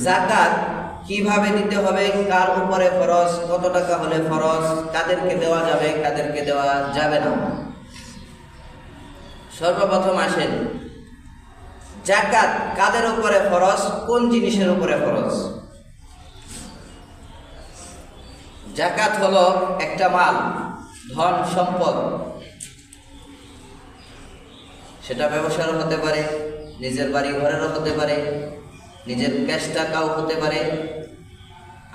যাকাত কিভাবে দিতে হবে, কার উপরে ফরজ, কত টাকা হলে ফরজ, কাদেরকে দেওয়া যাবে, কাদেরকে দেওয়া যাবে না। সর্বপ্রথম আসেন, যাকাত কাদের উপরে ফরজ, কোন জিনিসের উপরে ফরজ? যাকাত হলো একটা মাল, ধন সম্পদ, সেটা ব্যবসারও হতে পারে, নিজের বাড়ি ঘরেরও হতে পারে, নিজের ক্যাশ টাকাও হতে পারে,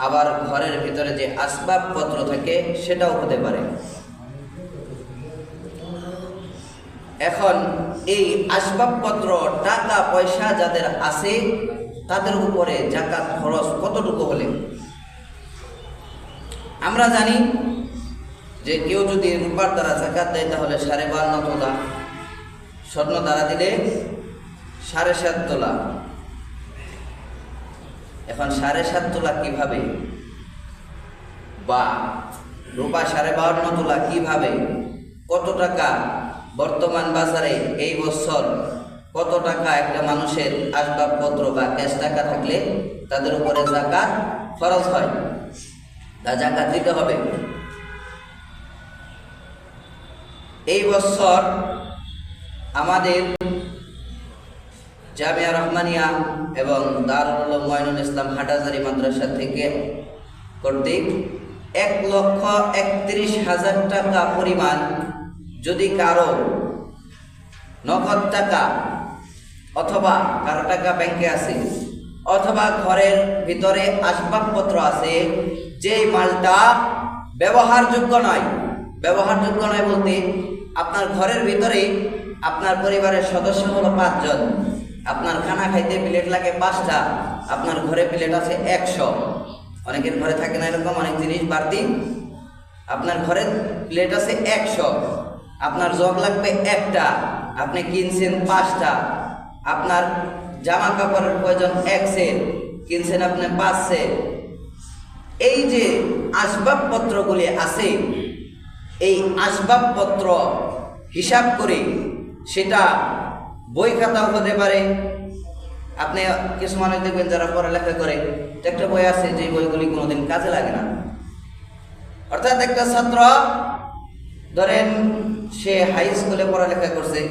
আবার ঘরের ভিতরে যে আসবাবপত্র থাকে সেটাও হতে পারে। এখন এই আসবাবপত্র, টাকা পয়সা যাদের আছে তাদের উপরে যাকাত খরচ কতটুকু হলে? আমরা জানি যে কেউ যদি রূপার দ্বারা যাকাত দেয় তাহলে 52.5 তোলা, স্বর্ণ দ্বারা দিলে 7.5 তোলা। এখন 7.5 তোলা কিভাবে, বা রূপা 52.5 তোলা কিভাবে, কত টাকা বর্তমান বাজারে এই বছর, কত টাকা একটা মানুষের আসবাবপত্র বা ক্যাশ টাকা থাকলে তাদের উপরে যাকাত ফরজ হয়, তা যাকাত দিতে হবে। এই বছর আমাদের জামিয়া রহমানিয়া এবং দারুল উলুম মঈনুল ইসলাম হাটহাজারী মাদ্রাসা থেকে কর্তৃক 1,31,000 টাকা পরিমাণ যদি কারো নগদ টাকা অথবা কারো টাকা ব্যাংকে আছে অথবা ঘরের ভিতরে আসবাবপত্র আছে, যেই মালটা ব্যবহারযোগ্য নয়, ব্যবহারযোগ্য নয় বলতে আপনার ঘরের ভিতরে আপনার পরিবারের সদস্য হলো 5 জন, আপনার খানা খাইতে প্লেট লাগে 5টা, আপনার ঘরে প্লেট আছে 100, অনেকের ঘরে থাকে না এরকম অনেক জিনিস বাড়তি, আপনার ঘরে প্লেট আছে 100, আপনার জগ লাগবে 1টা, আপনি কিনছেন 5টা, আপনার জামা কাপড়ের প্রয়োজন 1 সেট, কিনছেন আপনি 5 সেট। এই যে আসবাবপত্রগুলি আছে, এই আসবাবপত্র হিসাব করে সেটা বই খাতাও হতে পারে। আপনি কিছু মানুষ দেখবেন যারা পড়ালেখা করে, একটা বই আছে যে বইগুলি কোনোদিন কাজে লাগে না, অর্থাৎ একটা ছাত্র ধরেন সে হাই স্কুলে পড়ালেখা করছে,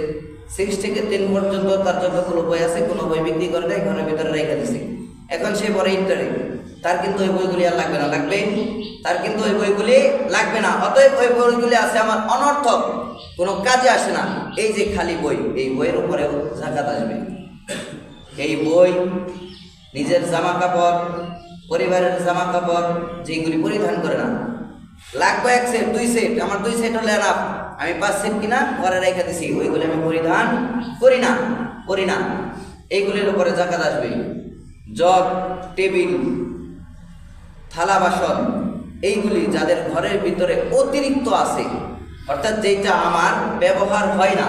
6 থেকে 10 পর্যন্ত তার যতগুলো বই আছে কোনো বই বিক্রি করে দেয়, ঘরের ভিতরে রেখে দিছে, এখন সে পরে ইন্টারে, তার কিন্তু ওই বইগুলি আর লাগবে না, লাগবে? তার কিন্তু ওই বইগুলি লাগবে না, অতএব ওই বইগুলি আছে আমার অনর্থক, কোনো কাজে আসে না। এই যে খালি বই, এই বইয়ের উপরেও যাকাত আসবে। এই বই, নিজের জামা কাপড়, পরিবারের জামা কাপড় যেগুলি পরিধান করে না, লাগবে 1 সেট 2 সেট, আমার 2 সেট হলে এনাফ, আমি 5 সেট কিনা ঘরে রেখে দিছি, ওইগুলি আমি পরিধান করি না, এইগুলির উপরে যাকাত আসবে। জগ, টেবিল, থালা বাসন, এইগুলি যাদের ঘরের ভিতরে অতিরিক্ত আছে, অর্থাৎ যেটা আমার ব্যবহার হয় না,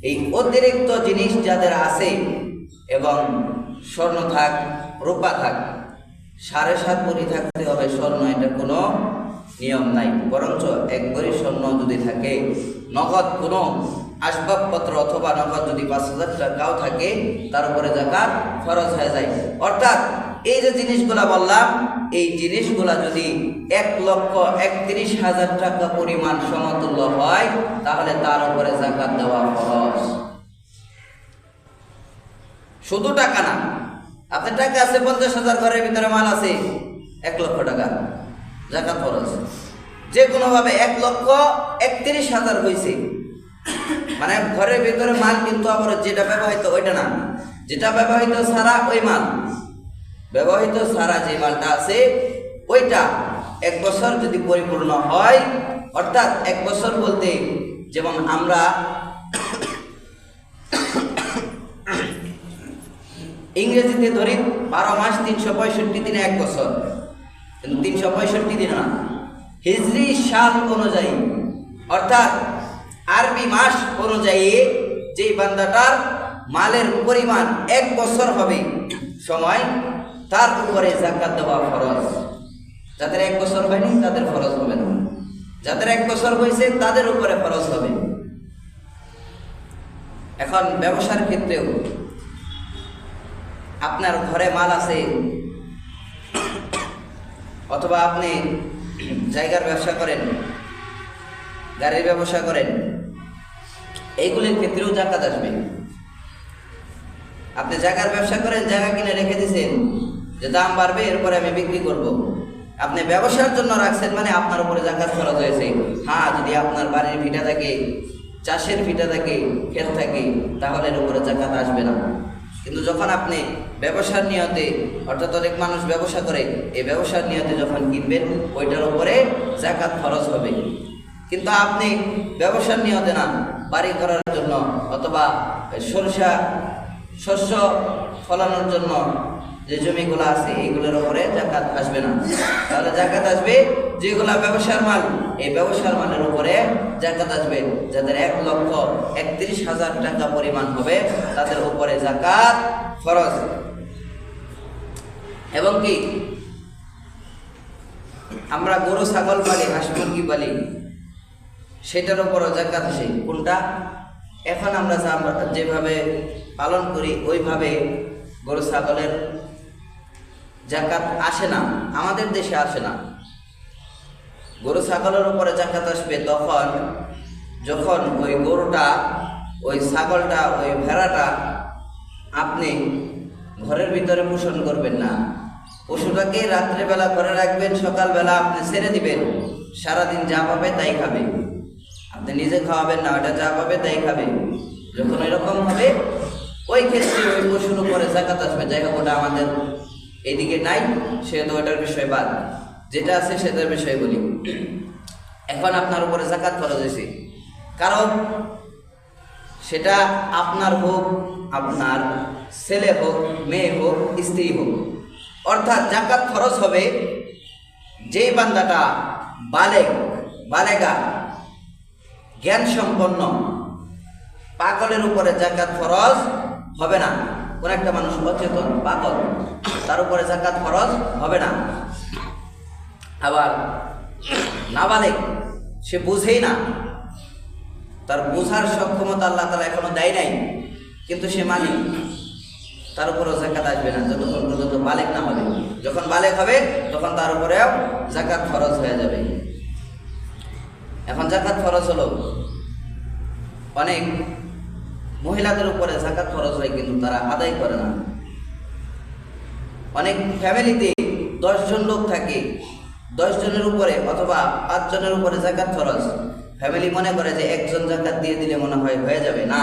এই অতিরিক্ত জিনিস যাদের আছে, এবং স্বর্ণ থাক রূপা থাক, 7.5 ভরি থাকতে হবে স্বর্ণ, এটা কোনো নিয়ম নাই, বরঞ্চ 1 ভরি স্বর্ণ যদি থাকে, নগদ কোনো আসবাবপত্র অথবা নগদ যদি 5,000 টাকাও থাকে, তার উপরে যাকাত ফরজ হয়ে যায়। অর্থাৎ এই যে জিনিসগুলা বললাম, এই জিনিসগুলা যদি 1,31,000 টাকা পরিমাণ সমতুল্য হয়, তাহলে তার উপরে যাকাত দেওয়া ফরজ। শুধু টাকা না, আপনার টাকা আছে 50,000, ঘরের ভিতরে মাল আছে 1 লক্ষ টাকা, যাকাত ফরজ। যে কোনোভাবে 1,31,000 হয়েছে, মানে ঘরের ভিতরে মাল, কিন্তু আবার যেটা ব্যবহৃত ওইটা না, যেটা ব্যবহৃত ছাড়া ওই মাল, ব্যবহৃত ছাড়া যে মালটা আছে ওইটা 1 বছর যদি পরিপূর্ণ হয়, অর্থাৎ 1 বছর বলতে যেমন আমরা ইংরেজিতে ধরি 12 মাস 365 দিনে 1 বছর, কিন্তু 365 দিন না, হিজরি সাল অনুযায়ী, অর্থাৎ আরবি মাস অনুযায়ী যেই বান্দাটার মালের পরিমাণ 1 বছর হবে সময়, তার উপরে যাকাত দেওয়া ফরজ। যাদের 1 বছর হয়নি তাদের ফরজ হবে না, যাদের 1 বছর হয়েছে তাদের উপরে ফরজ হবে। এখন ব্যবসার ক্ষেত্রেও আপনার ঘরে মাল আছে, অথবা আপনি জায়গার ব্যবসা করেন, গাড়ির ব্যবসা করেন, এইগুলির ক্ষেত্রেও জাকাত আসবে। আপনি জায়গার ব্যবসা করেন, জায়গা কিনে রেখে দিয়েছেন যে দাম বাড়বে এরপরে আমি বিক্রি করব। আপনি ব্যবসার জন্য রাখছেন, মানে আপনার উপরে জাকাত খরচ হয়েছে। হ্যাঁ, যদি আপনার বাড়ির ভিটা থাকে, চাষের ভিটা থাকে, ক্ষেত থাকে, তাহলে এর উপরে জাকাত আসবে না। কিন্তু যখন আপনি ব্যবসার নিয়তে, অর্থাৎ অনেক মানুষ ব্যবসা করে, এই ব্যবসার নিয়তে যখন কিনবেন ওইটার উপরে জাকাত খরচ হবে। কিন্তু আপনি ব্যবসার নিয়তে না, বাড়ি করার জন্য অথবা শস্য ফলানোর জন্য যে জমিগুলো আছে এইগুলোর উপরে জাকাত আসবে না। তাহলে জাকাত আসবে যেগুলা ব্যবসার মাল, এই ব্যবসার মালের উপরে জাকাত আসবে। যাদের 1,31,000 টাকা পরিমাণ হবে তাদের উপরে জাকাত ফরজ। এবং কি আমরা গরু ছাগল পালি, হাঁস মুরগি পালি, সেটার উপরও জাকাত আসে। কোনটা? এখন আমরা যেভাবে পালন করি ওইভাবে গরু ছাগলের জাকাত আসে না, আমাদের দেশে আসে না। গরু ছাগলের উপরে জাকাত আসবে তখন যখন ওই গরুটা, ওই ছাগলটা, ওই ভেড়াটা আপনি ঘরের ভিতরে পোষণ করবেন না। পশুটাকে রাত্রেবেলা ঘরে রাখবেন, সকালবেলা আপনি ছেড়ে দিবেন, সারাদিন যা পাবে তাই খাবে। আপনি নিজে খাওয়াবেন না, ওটা যা পাবে তাই খাবে। যখন এরকম হবে ওই ক্ষেত্রে ওই পশুর উপরে জাকাত আসবে। যাই হোক, ওটা আমাদের এইদিকে নাই, সেহেতু ওটার বিষয় বাদ, যেটা আছে সেটার বিষয় বলি। এখন আপনার উপরে জাকাত খরচ হয়েছে, কারণ সেটা আপনার হোক, আপনার ছেলে হোক, মেয়ে হোক, স্ত্রী হোক, অর্থাৎ জাকাত খরচ হবে যেই বান্দাটা বালেগা, জ্ঞান সম্পন্ন, পাগলের উপরে জাকাত খরচ হবে না। কোন একটা মানুষ অচেতন, পাগল, তার উপরে জাকাত খরচ হবে না। আবার নাবালেগ, সে বুঝেই না, তার বোঝার সক্ষমতা আল্লাহ তাআলা এখনো দেয় নাই, কিন্তু সে মালিক, তার উপরেও জাকাত আসবে না যতক্ষণ পর্যন্ত বালেগ না হবে। যখন বালেগ হবে তখন তার উপরেও জাকাত খরচ হয়ে যাবে। এখন জাকাত খরচ হলো, অনেক মহিলাদের উপরে জাকাত খরচ হয় কিন্তু তারা আদায় করে না। অনেক ফ্যামিলিতে 10 জন লোক থাকে, 10 জনের উপরে অথবা 5 জনের উপরে জাকাত খরচ। ফ্যামিলি মনে করে যে একজন জাকাত দিয়ে দিলে মনে হয় হয়ে যাবে। না,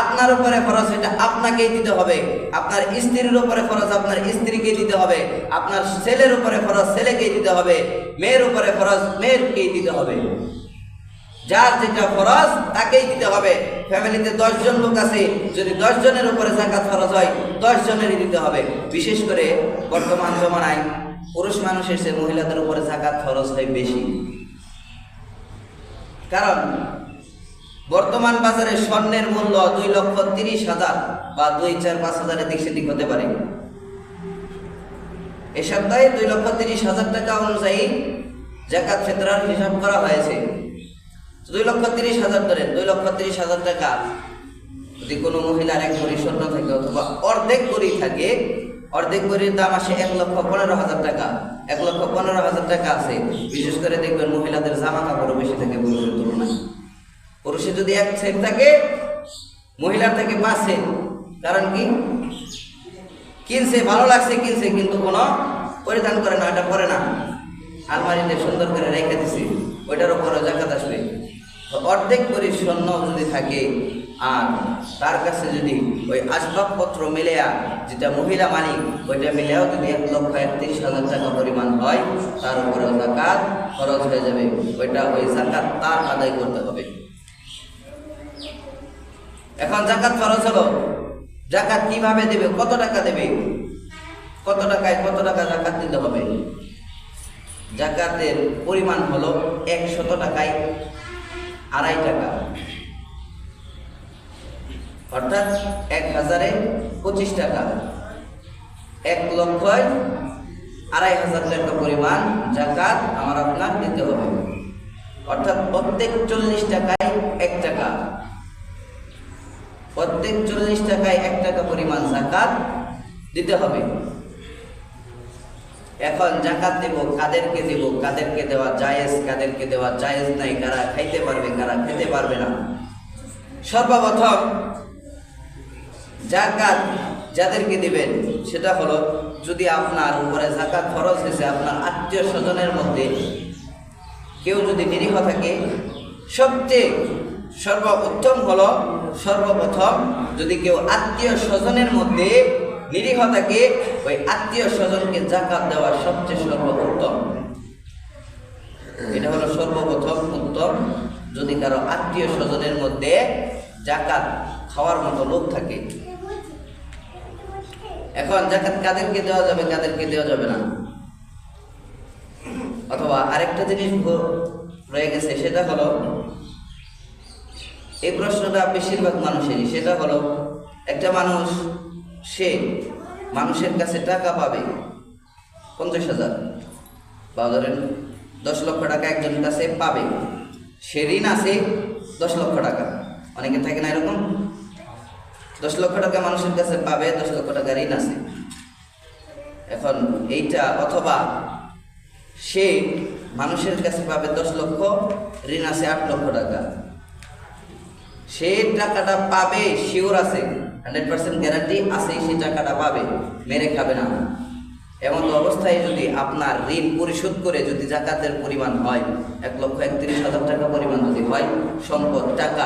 আপনার উপরে খরচ, এটা আপনাকেই দিতে হবে। আপনার স্ত্রীর উপরে খরচ আপনার স্ত্রীকেই দিতে হবে। আপনার ছেলের উপরে খরচ ছেলেকেই দিতে হবে। মেয়ের উপরে খরচ মেয়েরকেই দিতে হবে। যার যেটা খরচ তাকেই দিতে হবে। ফ্যামিলিতে 10 জন লোক আছে, যদি 10 জনের উপরে জাকাত খরচ হয় 10 জনেরই দিতে হবে। বিশেষ করে বর্তমান জমানায় পুরুষ মানুষের চেয়ে মহিলাদের উপরে জাকাত খরচ হয় বেশি। কারণ বর্তমান বাজারে স্বর্ণের মূল্য 2,30,000 বা 2,4-5,000 এদিক সেদিক হতে পারে। এ সপ্তাহে 2,30,000 টাকা অনুযায়ী জাকাত ফিতরার হিসাব করা হয়েছে। 2,30,000 ধরেন, 2,30,000 টাকা যদি কোনো মহিলার 1 ভরি স্বর্ণ থাকে অথবা অর্ধেক ভরি থাকে, অর্ধেক ভরির দাম আসে 1,15,000 টাকা। 1,15,000 টাকা আছে। বিশেষ করে দেখবেন মহিলাদের জামা কাপড়ও বেশি থাকে পুরুষের তুলনায়। পুরুষের যদি 1 সেট থাকে, মহিলার থেকে 5 সেট। কারণ কি? কিনছে, ভালো লাগছে কিনছে, কিন্তু কোনো পরিধান করে না, ওটা পরে না, আলমারিতে সুন্দর করে রেখে দিছে, ওইটার উপরে জাকাত আসবে। অর্ধেক করে স্বর্ণ যদি থাকে আর তার কাছে যদি ওই আসবাবপত্র মিলেয়া, যেটা মহিলা মালিক, ওইটা মিলেও যদি 1,31,000 টাকা পরিমাণ হয়, তার উপরে জাকাত খরচ হয়ে যাবে। ওইটা ওই জাকাত তার আদায় করতে হবে। এখন জাকাত খরচ হলো, জাকাত কিভাবে দেবে, কত টাকা দেবে, কত টাকা জাকাত দিতে হবে। জাকাতের পরিমাণ হলো 100 টাকায় 2.5 টাকা, অর্থাৎ 1000-এ 25 টাকা, 1,02,500 টাকা পরিমাণ জাকাত আমার আপনার দিতে হবে। অর্থাৎ প্রত্যেক 40 টাকায় 1 টাকা, প্রত্যেক 40 টাকায় 1 টাকা পরিমাণ জাকাত দিতে হবে। এখন জাকাত দেব, কাদেরকে দেব, কাদেরকে দেওয়া জায়েজ, কাদেরকে দেওয়া জায়েজ নাই, কারা খাইতে পারবে, কারা খেতে পারবে না। সর্বপ্রথম জাকাত যাদেরকে দিবেন সেটা হলো, যদি আপনার উপরে জাকাত ফরজ হয়েছে, আপনার আত্মীয় স্বজনের মধ্যে কেউ যদি নিরীহ থাকে, সবচেয়ে সর্বোত্তম হলো সর্বপ্রথম যদি কেউ আত্মীয় স্বজনের মধ্যে নিরীহ থাকে, ওই আত্মীয় স্বজনকে জাকাত দেওয়া সবচেয়ে সর্বোত্তম। এটা হলো সর্বপ্রথম উত্তম, যদি কারো আত্মীয় স্বজনের মধ্যে জাকাত খাওয়ার মতো লোক থাকে। এখন জাকাত কাদেরকে দেওয়া যাবে, কাদেরকে দেওয়া যাবে না, অথবা আরেকটা জিনিস রয়ে গেছে, সেটা হলো, এই প্রশ্নটা বেশিরভাগ মানুষেরই, সেটা হলো, একটা মানুষ সে মানুষের কাছে টাকা পাবে 50,000, বা ধরেন 10 লক্ষ টাকা একজনের কাছে পাবে, সে ঋণ আছে 10 লক্ষ টাকা, অনেকে থাকে না এরকম, 10 লক্ষ টাকা মানুষের কাছে পাবে, 10 লক্ষ টাকা ঋণ আছে। এখন এইটা, অথবা সে মানুষের কাছে পাবে 10 লক্ষ, ঋণ আছে 8 লক্ষ টাকা, সে টাকাটা পাবে শিওর আছে, 100% গ্যারান্টি আছে, সে টাকাটা পাবে, মেরে খাবে না। এমন অবস্থায় যদি আপনার ঋণ পরিশোধ করে যদি জাকাতের পরিমাণ হয় 1,31,000 টাকা পরিমাণ যদি হয়, সম্পদ, টাকা,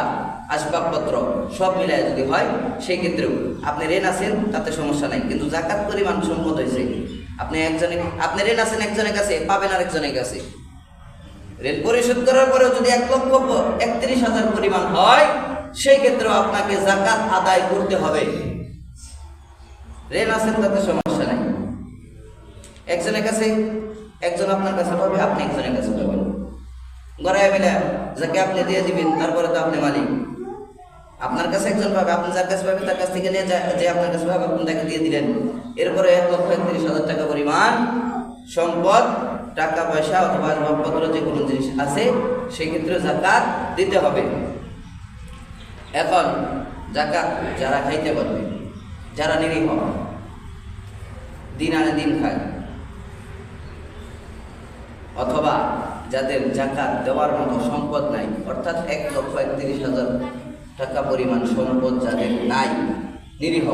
আসবাবপত্র সব মিলায় যদি হয়, সেই ক্ষেত্রেও আপনি ঋণ আছেন তাতে সমস্যা নাই, কিন্তু জাকাত পরিমাণ সম্পদ হয়েছে, আপনি ঋণ আছেন একজনের কাছে, পাবেন আরেকজনের কাছে, ঋণ পরিশোধ করার পরেও যদি 1,31,000 পরিমাণ হয়, সেই ক্ষেত্রেও আপনাকে জাকাত আদায় করতে হবে। ঋণ আছেন তাতে সমস্যা নাই, একজনের কাছে, একজন আপনার কাছে পাবে, আপনি একজনের কাছে পাবেন, গড়ায় মিলে যাকে আপনি দিয়ে দিবেন, তারপরে তো আপনি মালিক। আপনার কাছে একজন পাবে, আপনি যার কাছে পাবেন তার কাছ থেকে নিয়ে যে আপনার কাছে পাবে আপনি তাকে দিয়ে দিলেন, এরপরে 1,31,000 টাকা পরিমাণ সম্পদ, টাকা পয়সা অথবা আসবাবপত্র যে কোনো জিনিস আছে, সেই ক্ষেত্রে জাকাত দিতে হবে। এখন জাকাত যারা খাইতে পারবে, যারা নিরীহ, দিন আনে দিন খায়, অথবা যাদের জাকাত দেওয়ার মতো সম্পদ নাই, অর্থাৎ 1,31,000 টাকা পরিমাণ সম্পদ যাদের নাই, নিরীহ,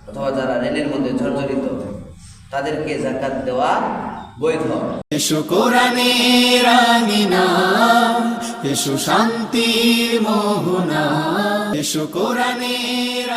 অথবা যারা ঋণের মধ্যে জর্জরিত, তাদেরকে জাকাত দেওয়া বৈধ। এসো কোরআনের আঙিনা, এসো শান্তির মোহনা, এসো কোরআনের